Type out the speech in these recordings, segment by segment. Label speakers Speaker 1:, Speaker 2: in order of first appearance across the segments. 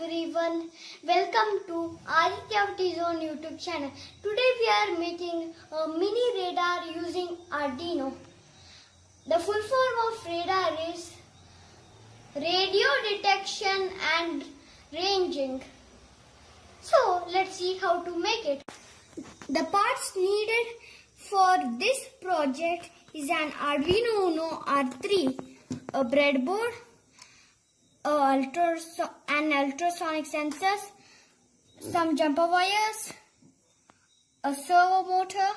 Speaker 1: everyone, welcome to Aditya Zone YouTube channel. Today we are making a mini radar using Arduino. The full form of radar is radio detection and ranging. So let's see how to make it. The parts needed for this project is an Arduino Uno R3, a breadboard, an ultrasonic sensors, some jumper wires, a servo motor,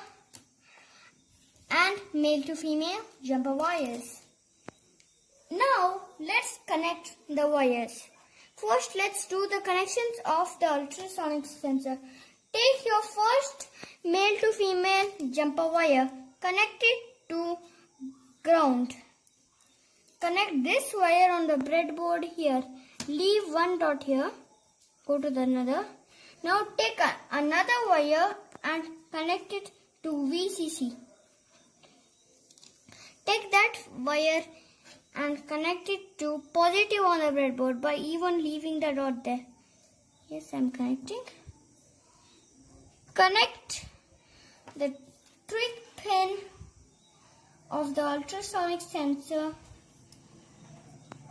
Speaker 1: and male to female jumper wires. Now let's connect the wires. First, let's do the connections of the ultrasonic sensor. Take your first male to female jumper wire, connect it to ground. Connect this wire on the breadboard here. Leave one dot here. Go to the another. Now take another wire and connect it to VCC. Take that wire and connect it to positive on the breadboard by even leaving the dot there. Yes, I'm connecting. Connect the trick pin of the ultrasonic sensor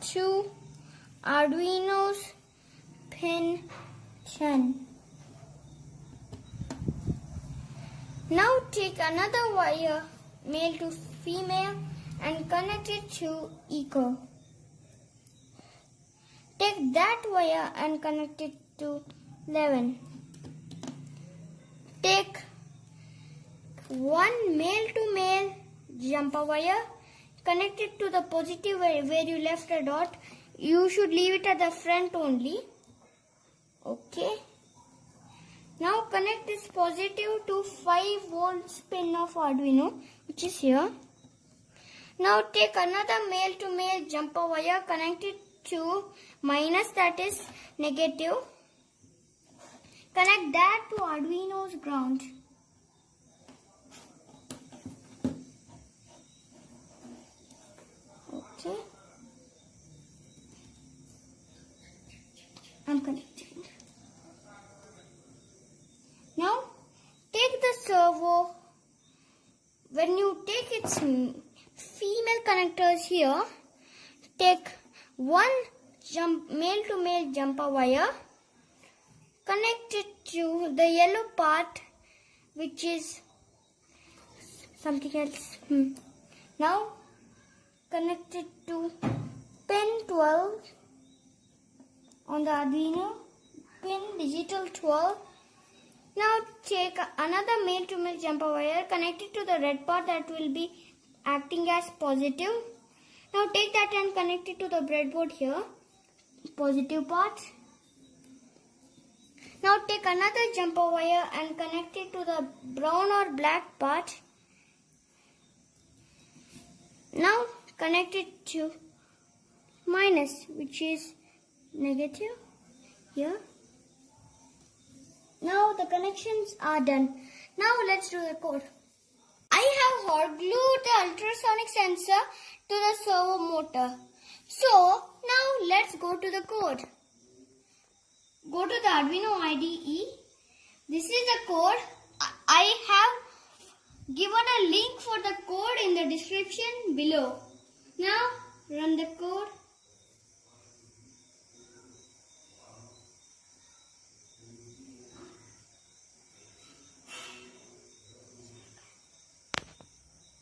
Speaker 1: to Arduino's pin 10. Now take another wire, male to female, and connect it to echo. Take that wire and connect it to 11. Take one male to male jumper wire, connect it to the positive where you left a dot. You should leave it at the front only. Okay. Now connect this positive to 5 volts pin of Arduino, which is here. Now take another male to male jumper wire, connect it to minus, that is negative. Connect that to Arduino's ground. Okay. I'm connecting. Now take the servo. When you take its female connectors here, take one male to male jumper wire, connect it to the yellow part, which is something else. Now connect it to pin 12 on the Arduino, pin digital 12. Now take another male to male jumper wire, connect it to the red part that will be acting as positive. Now take that and connect it to the breadboard here, positive part. Now take another jumper wire and connect it to the brown or black part. Now connect it to minus, which is negative here. Now the connections are done. Now let's do the code. I have hot glued the ultrasonic sensor to the servo motor. So now let's go to the code. Go to the Arduino IDE. This is the code. I have given a link for the code in the description below. Now run the code.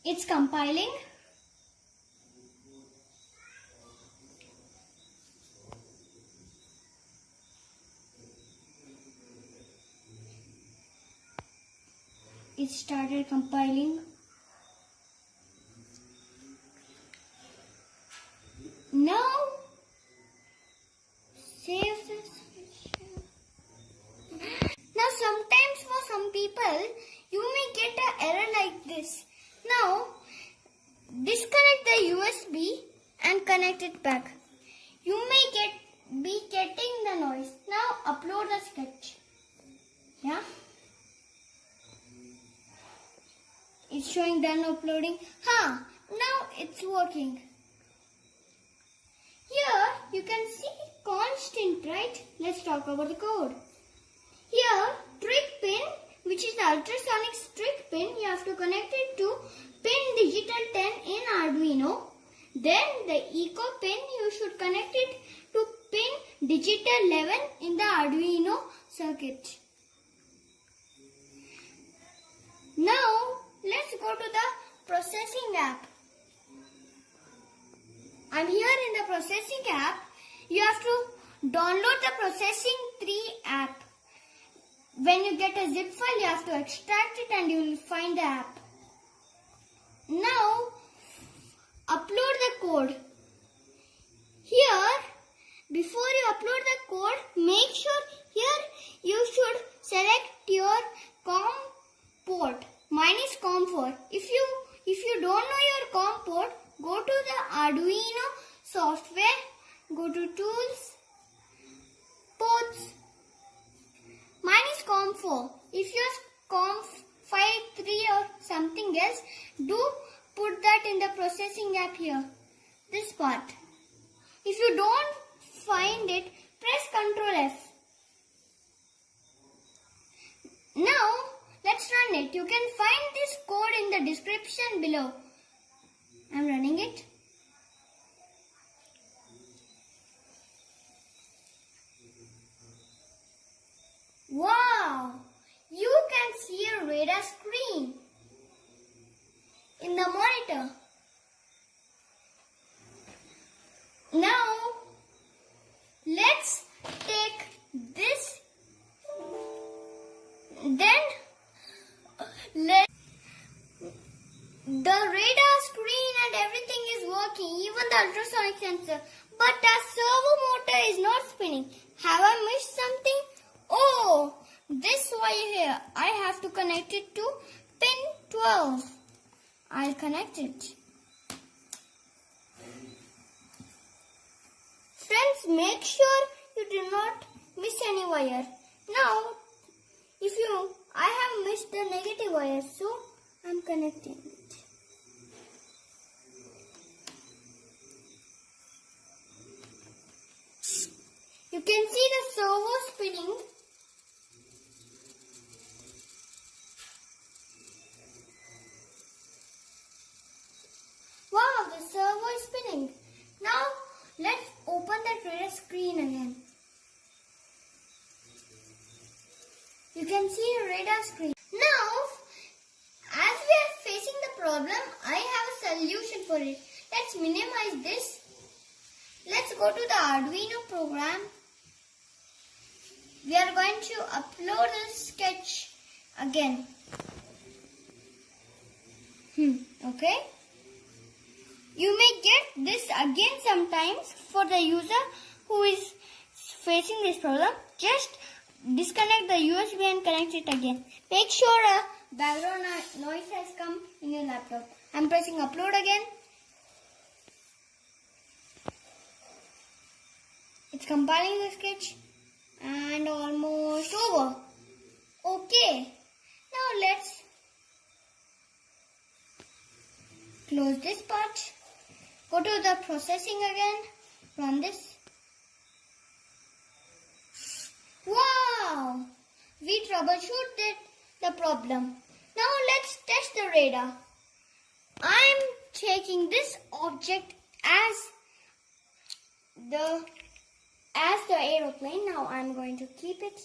Speaker 1: It's compiling. It started compiling. Now save this. Now sometimes for some people you may get an error like this. Now disconnect the USB and connect it back. You may be getting the noise. Now upload the sketch. Yeah. It's showing done uploading. Now it's working. Here you can see constant, right? Let's talk about the code. Here, trick pin, which is the ultrasonic trick pin, you have to connect it to pin digital 10 in Arduino. Then the eco pin, you should connect it to pin digital 11 in the Arduino circuit. Now, let's go to the processing app. I'm here in the processing app. You have to download the processing 3 app. When you get a zip file, you have to extract it and you will find the app. Now, upload the code. Here, before you upload the code, make sure here you should select your COM port. Mine is COM4. If you don't know your COM port, go to the Arduino software, go to Tools, Ports. Mine is COM4. If yours COM5, 3 or something else, do put that in the processing app here. This part. If you don't find it, press Ctrl F. Now, let's run it. You can find this code in the description below. I'm running it. Wow! You can see a radar screen in the monitor. Now, let's take this. Then, the radar screen and everything is working, even the ultrasonic sensor. But the servo motor is not spinning. Have I missed something? Oh, this wire here. I have to connect it to pin 12. I'll connect it. Friends, make sure you do not miss any wire. Now, I have missed the negative wire, so I'm connecting it. You can see the servo spinning. Wow, the servo is spinning. Now, let's open the radar screen again. You can see a radar screen. Now, as we are facing the problem, I have a solution for it. Let's minimize this. Let's go to the Arduino program. We are going to upload the sketch again. Okay. You may get this again sometimes for the user who is facing this problem. Just disconnect the USB and connect it again. Make sure a background noise has come in your laptop. I'm pressing upload again. It's compiling the sketch and almost over. Okay. Now let's close this part. Go to the processing again. Run this. Wow! We troubleshooted the problem. Now let's test the radar. I'm taking this object as the aeroplane. Now I'm going to keep it.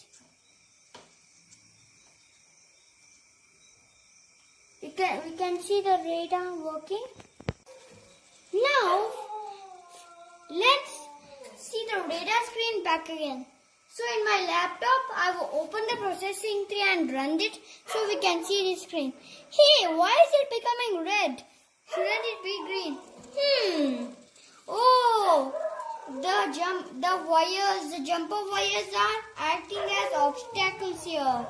Speaker 1: We can see the radar working. Now let's see the radar screen back again. So in my laptop, I will open the processing tree and run it so we can see the screen. Hey, why is it becoming red? Shouldn't it be green? Oh, the jumper wires are acting as obstacles here.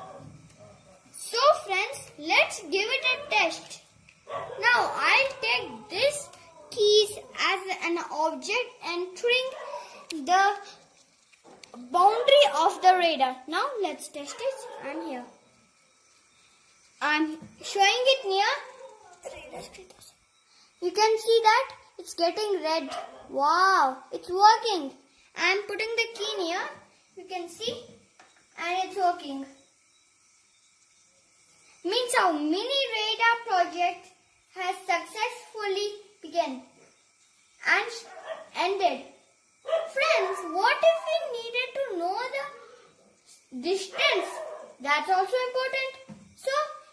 Speaker 1: So friends, let's give it a test. Now I'll take this keys as an object entering the boundary of the radar. Now let's test it. I'm here. I'm showing it near the radar screen. You can see that it's getting red. Wow, it's working. I am putting the key here. You can see, and it's working. Means our mini radar project has successfully begun and ended. Friends, what if we needed to know the distance? That's also important. So,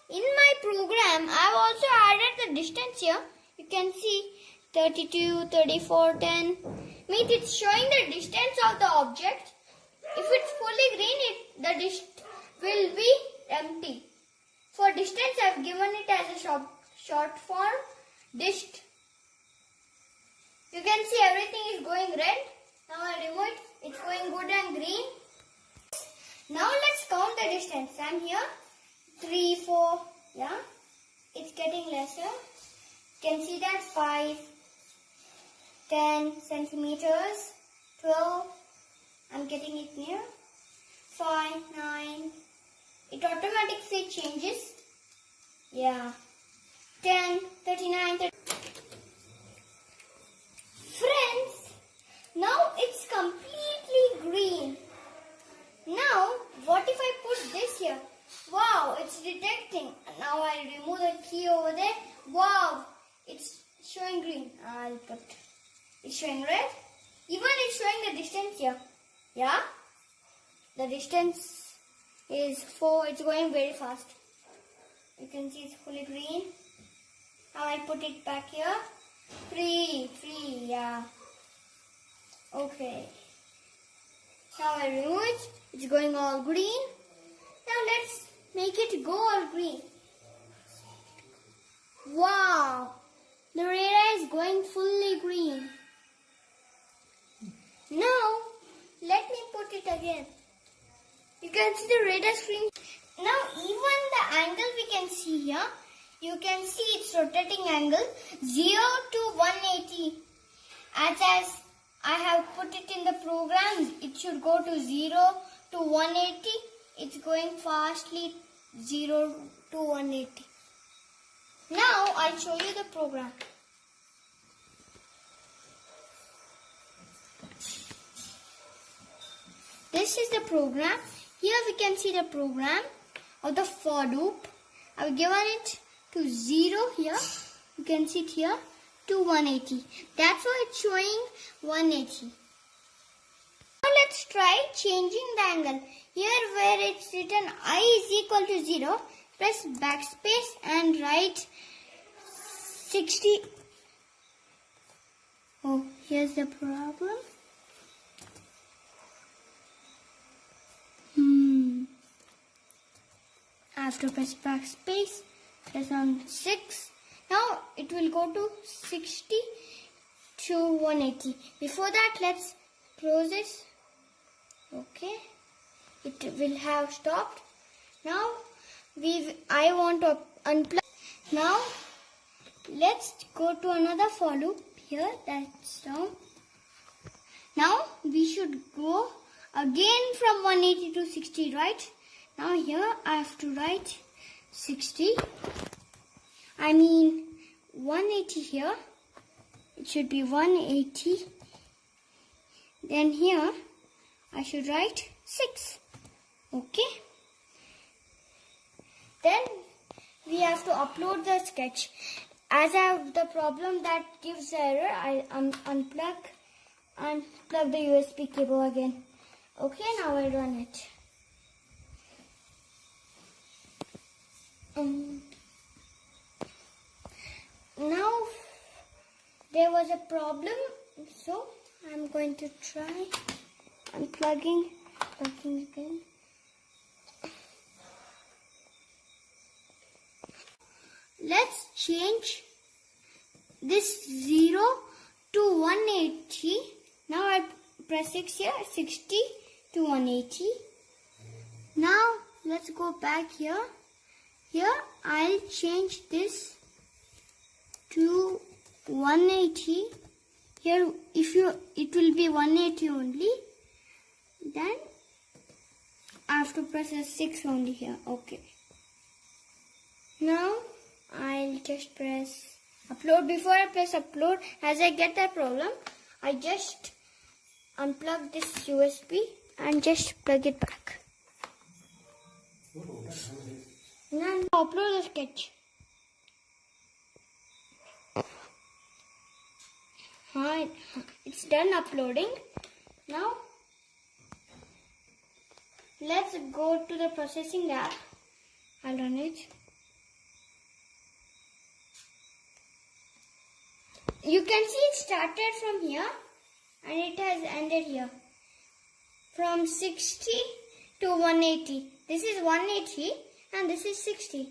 Speaker 1: in my program, I've also added the distance here. You can see 32, 34, 10. Means it's showing the distance of the object. If it's fully green, the distance will be empty. For distance, I've given it as a short form, dist. You can see everything is going red. Now I remove it. It's going good and green. Now let's count the distance. I'm here. 3, 4. Yeah. It's getting lesser. You can see that 5, 10 centimeters, 12. I'm getting it near. 5, 9. It automatically changes. Yeah. 10, 39, 30. Friends, now it's completely green. Now, what if I put this here? Wow, it's detecting. Now I remove the key over there. Wow, it's showing green. I'll put. It's showing red. Even it's showing the distance here. Yeah. The distance is 4. It's going very fast. You can see it's fully green. Now I'll put it back here. 3, yeah. Okay. Now I remove it. It's going all green. Now let's make it go all green. Wow! The radar is going fully green. Now, let me put it again. You can see the radar screen. Now, even the angle we can see here. You can see its rotating angle 0 to 180. As I have put it in the program, it should go to 0 to 180. It's going fastly 0 to 180. Now, I'll show you the program. This is the program. Here we can see the program of the for loop. I've given it to 0 here. You can see it here to 180. That's why it's showing 180. Now let's try changing the angle. Here where it's written I is equal to 0, press backspace and write 60. Oh, here's the problem. I have to press backspace, press on 6. Now it will go to 60 to 180. Before that, let's close this. Okay, it will have stopped. Now I want to unplug. Now let's go to another for loop here. That's down. Now we should go again from 180 to 60, right? Now here I have to write 60. I mean 180 here. It should be 180. Then here I should write 6. Okay. Then we have to upload the sketch. As I have the problem that gives error, I unplug the USB cable again. Okay, now I run it. Now there was a problem, so I'm going to try unplugging again. Let's change this 0 to 180. Now I press 6 here, 60 to 180. Now let's go back here. Here I'll change this to 180. Here it will be 180 only. Then I have to press a 6 only here. Okay. Now I'll just press upload. Before I press upload, as I get that problem, I just unplug this USB and just plug it back. Now upload the sketch. It's done uploading. Now let's go to the processing app. I'll run it. You can see it started from here and it has ended here. From 60 to 180. This is 180 and this is 60.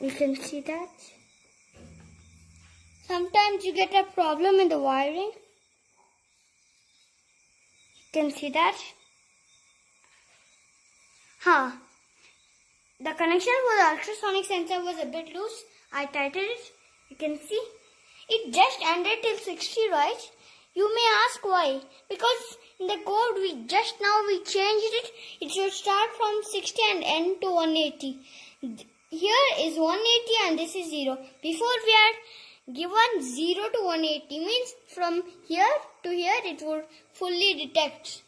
Speaker 1: You can see that. Sometimes you get a problem in the wiring. You can see that. The connection for the ultrasonic sensor was a bit loose. I tightened it. You can see. It just ended till 60, right? You may ask why. Because in the code we changed it. It should start from 60 and end to 180. Here is 180 and this is 0. Before we had given 0 to 180 means from here to here it would fully detect.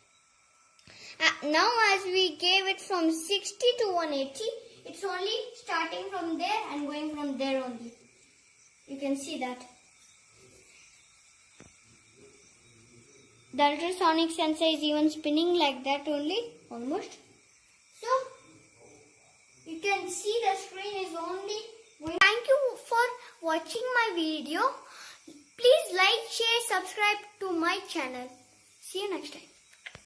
Speaker 1: Now as we gave it from 60 to 180, it's only starting from there and going from there only. You can see that. The ultrasonic sensor is even spinning like that only, almost. So, you can see the screen is only going. Thank you for watching my video. Please like, share, subscribe to my channel. See you next time.